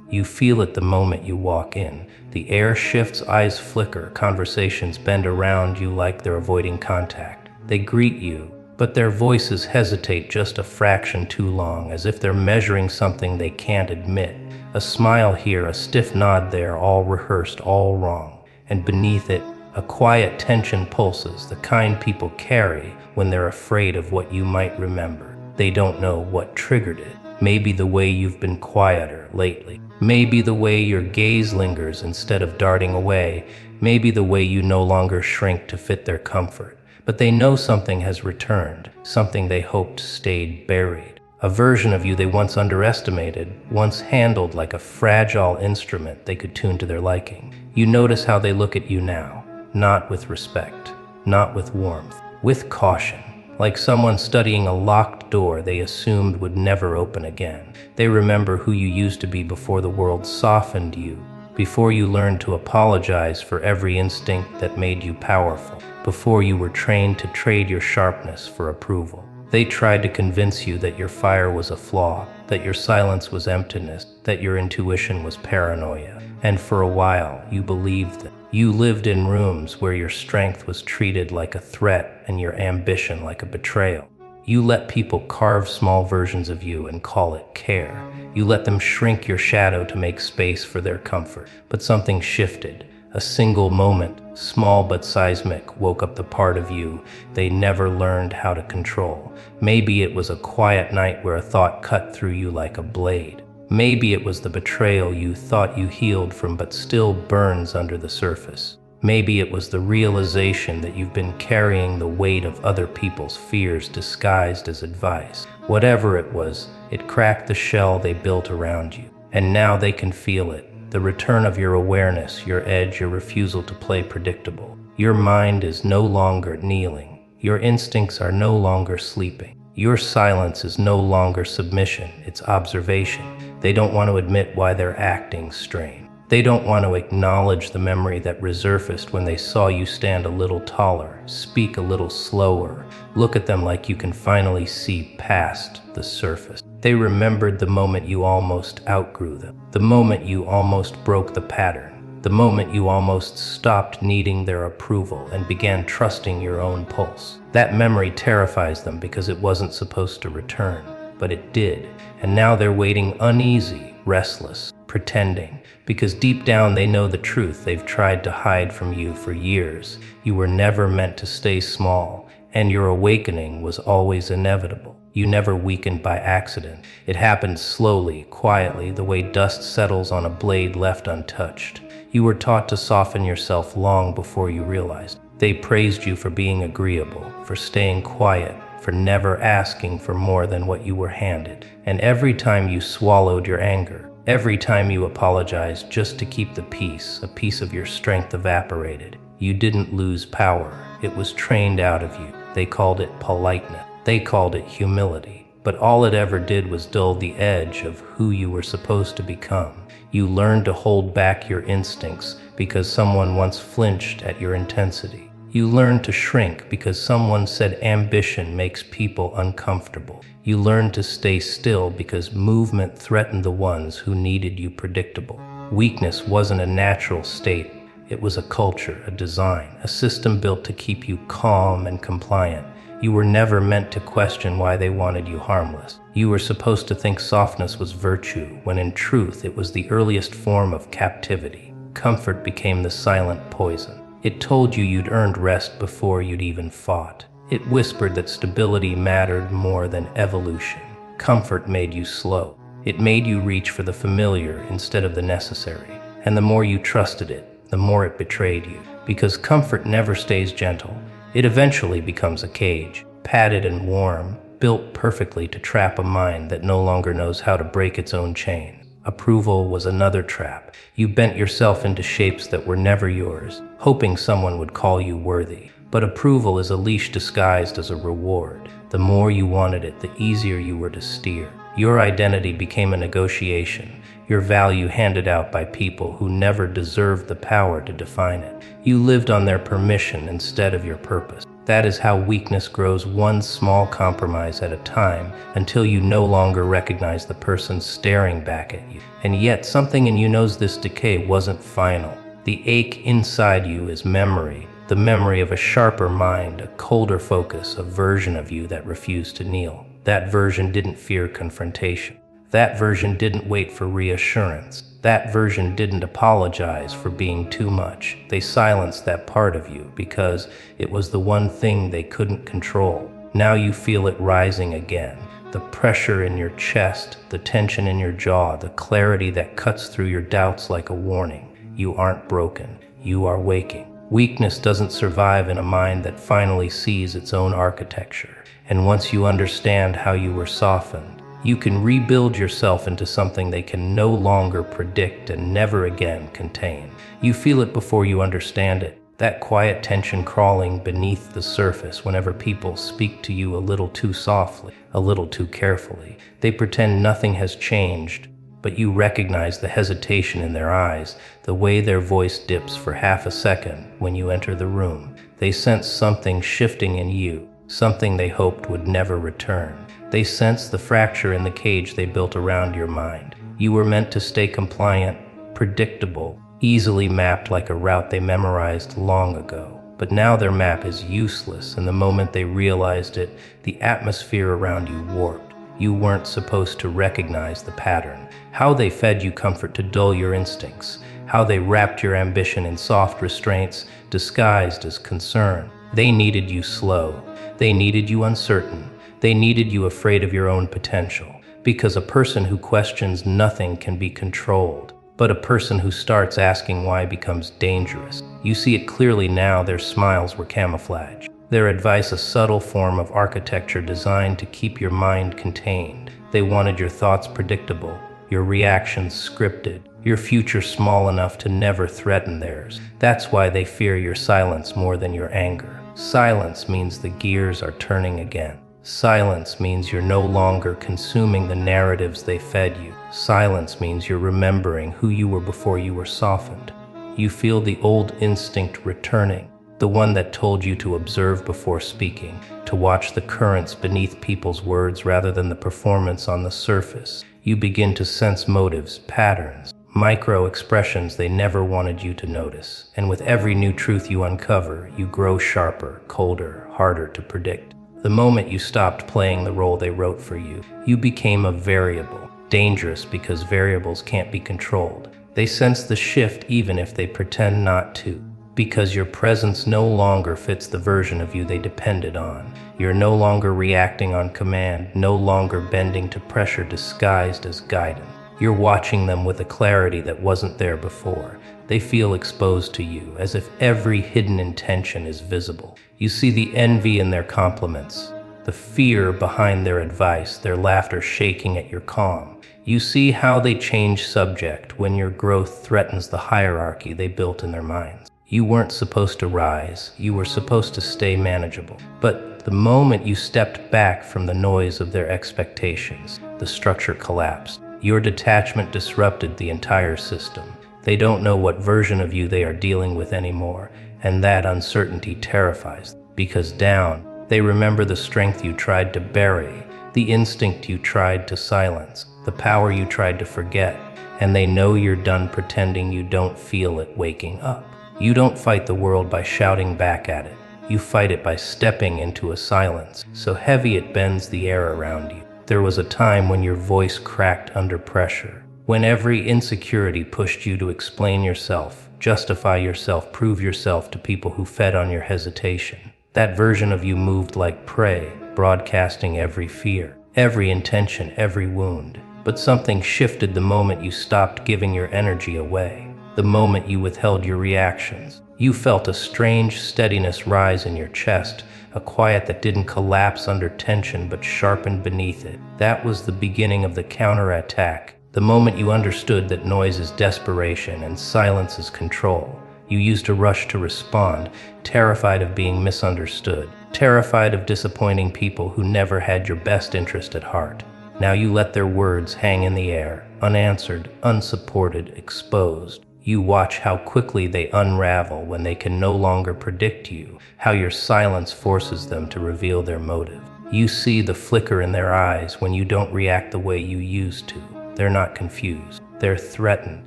You feel it the moment you walk in. The air shifts, eyes flicker, conversations bend around you like they're avoiding contact. They greet you, but their voices hesitate just a fraction too long, as if they're measuring something they can't admit. A smile here, a stiff nod there, all rehearsed, all wrong. And beneath it, a quiet tension pulses, the kind people carry when they're afraid of what you might remember. They don't know what triggered it. Maybe the way you've been quieter lately. Maybe the way your gaze lingers instead of darting away. Maybe the way you no longer shrink to fit their comfort. But they know something has returned, something they hoped stayed buried. A version of you they once underestimated, once handled like a fragile instrument they could tune to their liking. You notice how they look at you now, not with respect, not with warmth, with caution. Like someone studying a locked door they assumed would never open again. They remember who you used to be before the world softened you, before you learned to apologize for every instinct that made you powerful, before you were trained to trade your sharpness for approval. They tried to convince you that your fire was a flaw, that your silence was emptiness, that your intuition was paranoia. And for a while, you believed them. You lived in rooms where your strength was treated like a threat and your ambition like a betrayal. You let people carve small versions of you and call it care. You let them shrink your shadow to make space for their comfort. But something shifted. A single moment, small but seismic, woke up the part of you they never learned how to control. Maybe it was a quiet night where a thought cut through you like a blade. Maybe it was the betrayal you thought you healed from but still burns under the surface. Maybe it was the realization that you've been carrying the weight of other people's fears disguised as advice. Whatever it was, it cracked the shell they built around you. And now they can feel it. The return of your awareness, your edge, your refusal to play predictable. Your mind is no longer kneeling. Your instincts are no longer sleeping. Your silence is no longer submission, it's observation. They don't want to admit why they're acting strange. They don't want to acknowledge the memory that resurfaced when they saw you stand a little taller, speak a little slower, look at them like you can finally see past the surface. They remembered the moment you almost outgrew them, the moment you almost broke the pattern, the moment you almost stopped needing their approval and began trusting your own pulse. That memory terrifies them because it wasn't supposed to return, but it did. And now they're waiting, uneasy, restless, pretending, because deep down they know the truth they've tried to hide from you for years. You were never meant to stay small, and your awakening was always inevitable. You never weakened by accident. It happened slowly, quietly, the way dust settles on a blade left untouched. You were taught to soften yourself long before you realized. They praised you for being agreeable, for staying quiet, for never asking for more than what you were handed. And every time you swallowed your anger, every time you apologized just to keep the peace, a piece of your strength evaporated. You didn't lose power. It was trained out of you. They called it politeness. They called it humility. But all it ever did was dull the edge of who you were supposed to become. You learned to hold back your instincts because someone once flinched at your intensity. You learned to shrink because someone said ambition makes people uncomfortable. You learned to stay still because movement threatened the ones who needed you predictable. Weakness wasn't a natural state. It was a culture, a design, a system built to keep you calm and compliant. You were never meant to question why they wanted you harmless. You were supposed to think softness was virtue, when in truth it was the earliest form of captivity. Comfort became the silent poison. It told you you'd earned rest before you'd even fought. It whispered that stability mattered more than evolution. Comfort made you slow. It made you reach for the familiar instead of the necessary. And the more you trusted it, the more it betrayed you. Because comfort never stays gentle. It eventually becomes a cage, padded and warm, built perfectly to trap a mind that no longer knows how to break its own chains. Approval was another trap. You bent yourself into shapes that were never yours, hoping someone would call you worthy. But approval is a leash disguised as a reward. The more you wanted it, the easier you were to steer. Your identity became a negotiation, your value handed out by people who never deserved the power to define it. You lived on their permission instead of your purpose. That is how weakness grows, one small compromise at a time, until you no longer recognize the person staring back at you. And yet something in you knows this decay wasn't final. The ache inside you is memory, the memory of a sharper mind, a colder focus, a version of you that refused to kneel. That version didn't fear confrontation. That version didn't wait for reassurance. That version didn't apologize for being too much. They silenced that part of you because it was the one thing they couldn't control. Now you feel it rising again. The pressure in your chest, the tension in your jaw, the clarity that cuts through your doubts like a warning. You aren't broken. You are waking. Weakness doesn't survive in a mind that finally sees its own architecture. And once you understand how you were softened, you can rebuild yourself into something they can no longer predict and never again contain. You feel it before you understand it, that quiet tension crawling beneath the surface whenever people speak to you a little too softly, a little too carefully. They pretend nothing has changed, but you recognize the hesitation in their eyes, the way their voice dips for half a second when you enter the room. They sense something shifting in you, something they hoped would never return. They sense the fracture in the cage they built around your mind. You were meant to stay compliant, predictable, easily mapped like a route they memorized long ago. But now their map is useless, and the moment they realized it, the atmosphere around you warped. You weren't supposed to recognize the pattern. How they fed you comfort to dull your instincts. How they wrapped your ambition in soft restraints, disguised as concern. They needed you slow. They needed you uncertain. They needed you afraid of your own potential, because a person who questions nothing can be controlled, but a person who starts asking why becomes dangerous. You see it clearly now. Their smiles were camouflage, their advice a subtle form of architecture designed to keep your mind contained. They wanted your thoughts predictable, your reactions scripted, your future small enough to never threaten theirs. That's why they fear your silence more than your anger. Silence means the gears are turning again. Silence means you're no longer consuming the narratives they fed you. Silence means you're remembering who you were before you were softened. You feel the old instinct returning, the one that told you to observe before speaking, to watch the currents beneath people's words rather than the performance on the surface. You begin to sense motives, patterns, micro-expressions they never wanted you to notice. And with every new truth you uncover, you grow sharper, colder, harder to predict. The moment you stopped playing the role they wrote for you, you became a variable, dangerous because variables can't be controlled. They sense the shift even if they pretend not to, because your presence no longer fits the version of you they depended on. You're no longer reacting on command, no longer bending to pressure disguised as guidance. You're watching them with a clarity that wasn't there before. They feel exposed to you, as if every hidden intention is visible. You see the envy in their compliments, the fear behind their advice, their laughter shaking at your calm. You see how they change subject when your growth threatens the hierarchy they built in their minds. You weren't supposed to rise, you were supposed to stay manageable. But the moment you stepped back from the noise of their expectations, the structure collapsed. Your detachment disrupted the entire system. They don't know what version of you they are dealing with anymore, and that uncertainty terrifies them. Because down, they remember the strength you tried to bury, the instinct you tried to silence, the power you tried to forget, and they know you're done pretending you don't feel it waking up. You don't fight the world by shouting back at it. You fight it by stepping into a silence so heavy it bends the air around you. There was a time when your voice cracked under pressure, when every insecurity pushed you to explain yourself, justify yourself, prove yourself to people who fed on your hesitation. That version of you moved like prey, broadcasting every fear, every intention, every wound. But something shifted the moment you stopped giving your energy away, the moment you withheld your reactions. You felt a strange steadiness rise in your chest, a quiet that didn't collapse under tension but sharpened beneath it. That was the beginning of the counterattack. The moment you understood that noise is desperation and silence is control. You used a rush to respond, terrified of being misunderstood, terrified of disappointing people who never had your best interest at heart. Now you let their words hang in the air, unanswered, unsupported, exposed. You watch how quickly they unravel when they can no longer predict you, how your silence forces them to reveal their motive. You see the flicker in their eyes when you don't react the way you used to. They're not confused. They're threatened.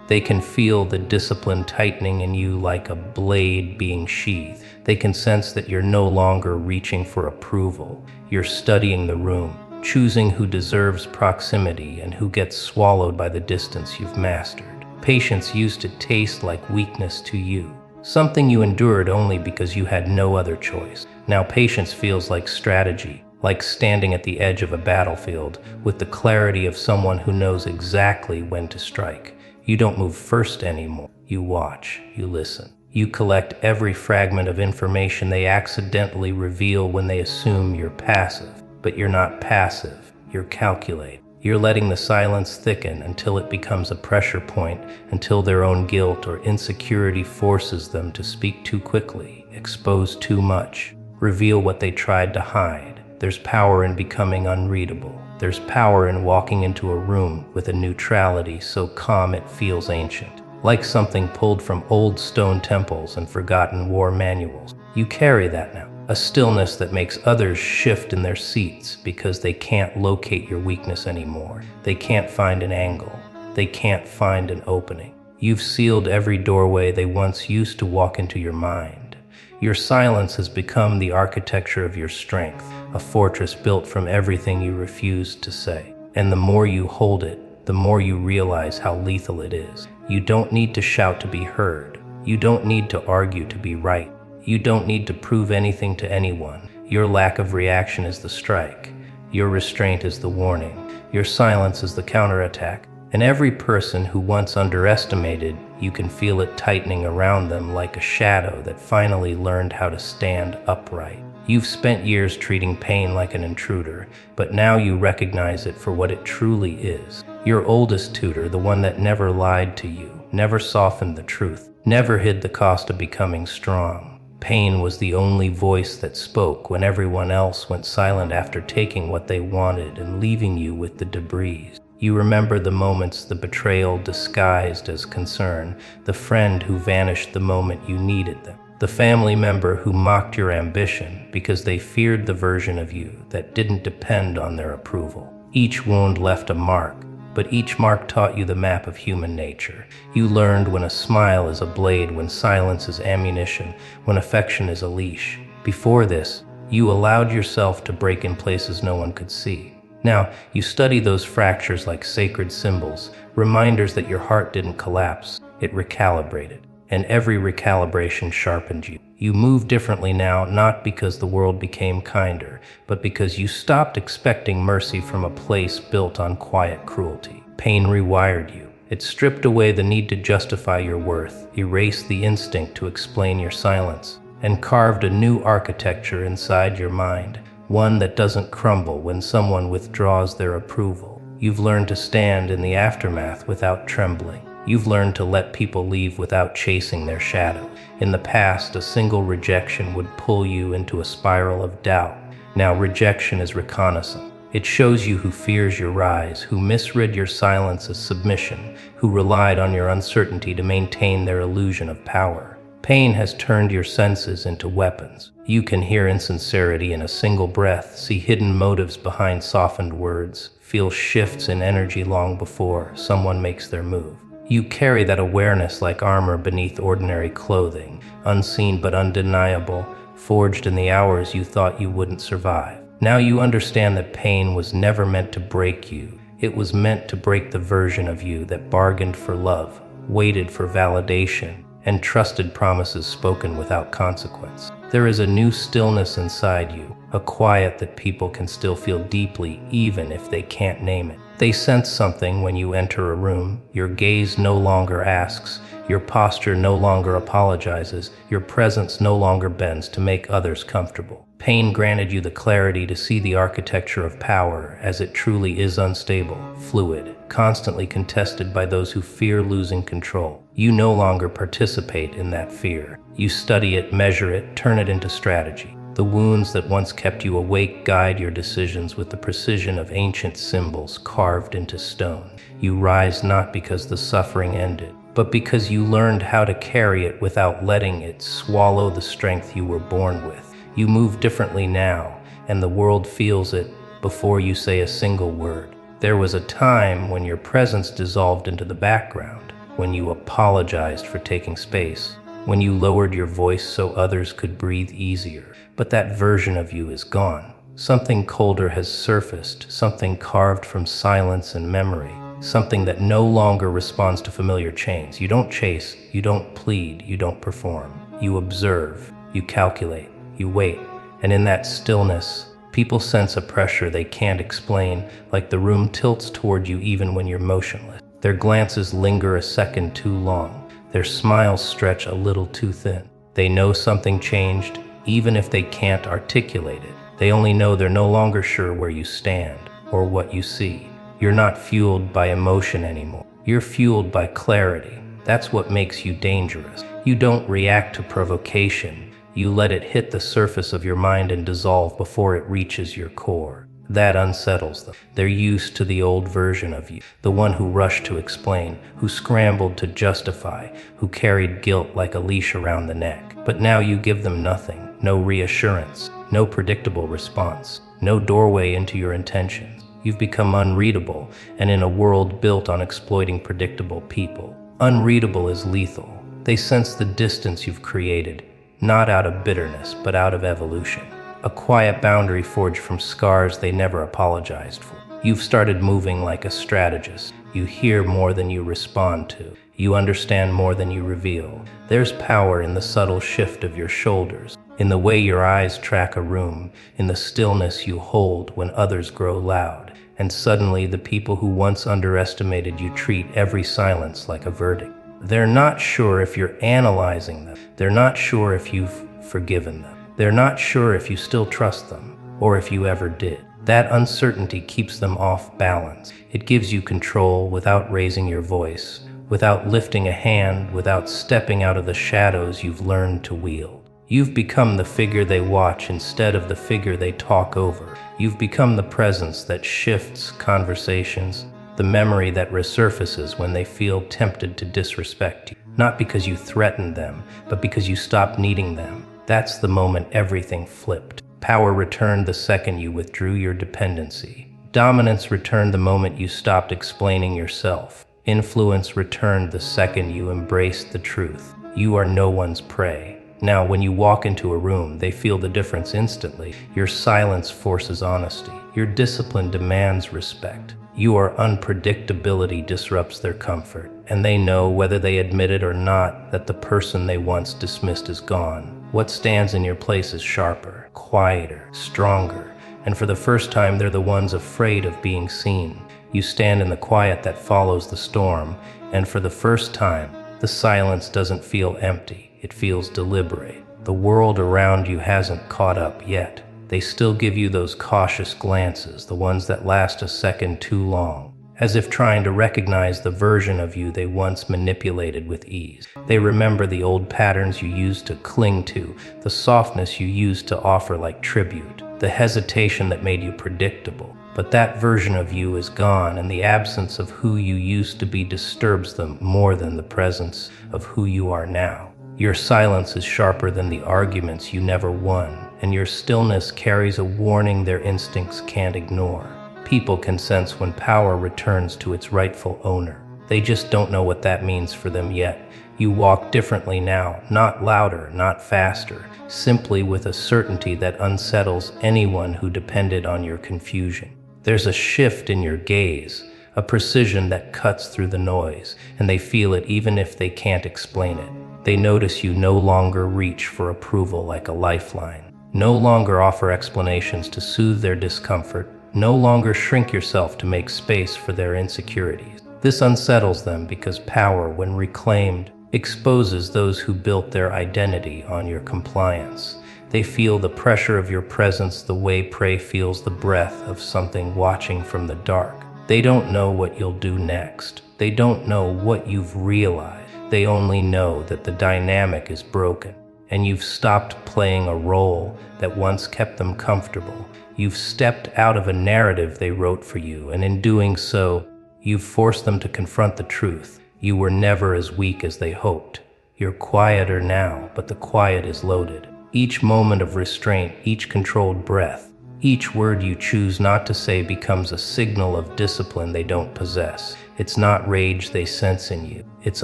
They can feel the discipline tightening in you like a blade being sheathed. They can sense that you're no longer reaching for approval. You're studying the room, choosing who deserves proximity and who gets swallowed by the distance you've mastered. Patience used to taste like weakness to you, something you endured only because you had no other choice. Now patience feels like strategy, like standing at the edge of a battlefield with the clarity of someone who knows exactly when to strike. You don't move first anymore. You watch, you listen. You collect every fragment of information they accidentally reveal when they assume you're passive. But you're not passive, you're calculating. You're letting the silence thicken until it becomes a pressure point, until their own guilt or insecurity forces them to speak too quickly, expose too much, reveal what they tried to hide. There's power in becoming unreadable. There's power in walking into a room with a neutrality so calm it feels ancient, like something pulled from old stone temples and forgotten war manuals. You carry that now, a stillness that makes others shift in their seats because they can't locate your weakness anymore. They can't find an angle. They can't find an opening. You've sealed every doorway they once used to walk into your mind. Your silence has become the architecture of your strength, a fortress built from everything you refused to say. And the more you hold it, the more you realize how lethal it is. You don't need to shout to be heard. You don't need to argue to be right. You don't need to prove anything to anyone. Your lack of reaction is the strike. Your restraint is the warning. Your silence is the counterattack. And every person who once underestimated, you can feel it tightening around them like a shadow that finally learned how to stand upright. You've spent years treating pain like an intruder, but now you recognize it for what it truly is. Your oldest tutor, the one that never lied to you, never softened the truth, never hid the cost of becoming strong. Pain was the only voice that spoke when everyone else went silent after taking what they wanted and leaving you with the debris. You remember the moments, the betrayal disguised as concern, the friend who vanished the moment you needed them, the family member who mocked your ambition because they feared the version of you that didn't depend on their approval. Each wound left a mark, but each mark taught you the map of human nature. You learned when a smile is a blade, when silence is ammunition, when affection is a leash. Before this, you allowed yourself to break in places no one could see. Now, you study those fractures like sacred symbols, reminders that your heart didn't collapse, it recalibrated. And every recalibration sharpened you. You move differently now, not because the world became kinder, but because you stopped expecting mercy from a place built on quiet cruelty. Pain rewired you. It stripped away the need to justify your worth, erased the instinct to explain your silence, and carved a new architecture inside your mind. One that doesn't crumble when someone withdraws their approval. You've learned to stand in the aftermath without trembling. You've learned to let people leave without chasing their shadow. In the past, a single rejection would pull you into a spiral of doubt. Now rejection is reconnaissance. It shows you who fears your rise, who misread your silence as submission, who relied on your uncertainty to maintain their illusion of power. Pain has turned your senses into weapons. You can hear insincerity in a single breath, see hidden motives behind softened words, feel shifts in energy long before someone makes their move. You carry that awareness like armor beneath ordinary clothing, unseen but undeniable, forged in the hours you thought you wouldn't survive. Now you understand that pain was never meant to break you. It was meant to break the version of you that bargained for love, waited for validation, and trusted promises spoken without consequence. There is a new stillness inside you, a quiet that people can still feel deeply even if they can't name it. They sense something when you enter a room. Your gaze no longer asks, your posture no longer apologizes, your presence no longer bends to make others comfortable. Pain granted you the clarity to see the architecture of power as it truly is: unstable, fluid, constantly contested by those who fear losing control. You no longer participate in that fear. You study it, measure it, turn it into strategy. The wounds that once kept you awake guide your decisions with the precision of ancient symbols carved into stone. You rise not because the suffering ended, but but because you learned how to carry it without letting it swallow the strength you were born with. You move differently now, and the world feels it before you say a single word. There was a time when your presence dissolved into the background, when you apologized for taking space, when you lowered your voice so others could breathe easier. But that version of you is gone. Something colder has surfaced, something carved from silence and memory, something that no longer responds to familiar chains. You don't chase, you don't plead, you don't perform. You observe, you calculate, you wait, and in that stillness, people sense a pressure they can't explain, like the room tilts toward you even when you're motionless. Their glances linger a second too long. Their smiles stretch a little too thin. They know something changed, even if they can't articulate it. They only know they're no longer sure where you stand or what you see. You're not fueled by emotion anymore. You're fueled by clarity. That's what makes you dangerous. You don't react to provocation. You let it hit the surface of your mind and dissolve before it reaches your core. That unsettles them. They're used to the old version of you, the one who rushed to explain, who scrambled to justify, who carried guilt like a leash around the neck. But now you give them nothing, no reassurance, no predictable response, no doorway into your intentions. You've become unreadable, and in a world built on exploiting predictable people, unreadable is lethal. They sense the distance you've created, not out of bitterness, but out of evolution. A quiet boundary forged from scars they never apologized for. You've started moving like a strategist. You hear more than you respond to. You understand more than you reveal. There's power in the subtle shift of your shoulders, in the way your eyes track a room, in the stillness you hold when others grow loud. And suddenly the people who once underestimated you treat every silence like a verdict. They're not sure if you're analyzing them. They're not sure if you've forgiven them. They're not sure if you still trust them, or if you ever did. That uncertainty keeps them off balance. It gives you control without raising your voice, without lifting a hand, without stepping out of the shadows you've learned to wield. You've become the figure they watch instead of the figure they talk over. You've become the presence that shifts conversations, the memory that resurfaces when they feel tempted to disrespect you. Not because you threatened them, but because you stopped needing them. That's the moment everything flipped. Power returned the second you withdrew your dependency. Dominance returned the moment you stopped explaining yourself. Influence returned the second you embraced the truth. You are no one's prey. Now, when you walk into a room, they feel the difference instantly. Your silence forces honesty. Your discipline demands respect. Your unpredictability disrupts their comfort, and they know, whether they admit it or not, that the person they once dismissed is gone. What stands in your place is sharper, quieter, stronger, and for the first time they're the ones afraid of being seen. You stand in the quiet that follows the storm, and for the first time, the silence doesn't feel empty, it feels deliberate. The world around you hasn't caught up yet. They still give you those cautious glances, the ones that last a second too long, as if trying to recognize the version of you they once manipulated with ease. They remember the old patterns you used to cling to, the softness you used to offer like tribute, the hesitation that made you predictable. But that version of you is gone, and the absence of who you used to be disturbs them more than the presence of who you are now. Your silence is sharper than the arguments you never won, and your stillness carries a warning their instincts can't ignore. People can sense when power returns to its rightful owner. They just don't know what that means for them yet. You walk differently now, not louder, not faster, simply with a certainty that unsettles anyone who depended on your confusion. There's a shift in your gaze, a precision that cuts through the noise, and they feel it even if they can't explain it. They notice you no longer reach for approval like a lifeline. No longer offer explanations to soothe their discomfort, no longer shrink yourself to make space for their insecurities. This unsettles them because power, when reclaimed, exposes those who built their identity on your compliance. They feel the pressure of your presence the way prey feels the breath of something watching from the dark. They don't know what you'll do next. They don't know what you've realized. They only know that the dynamic is broken, and you've stopped playing a role that once kept them comfortable. You've stepped out of a narrative they wrote for you, and in doing so, you've forced them to confront the truth. You were never as weak as they hoped. You're quieter now, but the quiet is loaded. Each moment of restraint, each controlled breath, each word you choose not to say becomes a signal of discipline they don't possess. It's not rage they sense in you, it's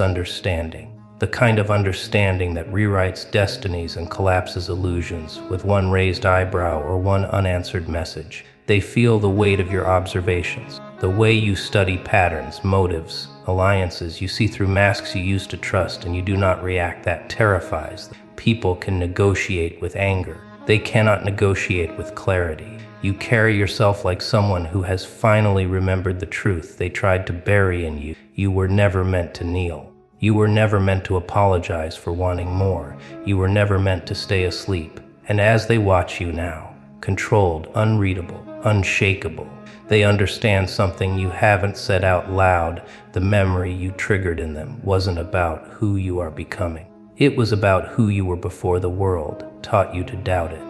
understanding. The kind of understanding that rewrites destinies and collapses illusions with one raised eyebrow or one unanswered message. They feel the weight of your observations, the way you study patterns, motives, alliances. You see through masks you used to trust, and you do not react. That terrifies them. People can negotiate with anger. They cannot negotiate with clarity. You carry yourself like someone who has finally remembered the truth they tried to bury in you. You were never meant to kneel. You were never meant to apologize for wanting more. You were never meant to stay asleep. And as they watch you now, controlled, unreadable, unshakable, they understand something you haven't said out loud. The memory you triggered in them wasn't about who you are becoming. It was about who you were before the world taught you to doubt it.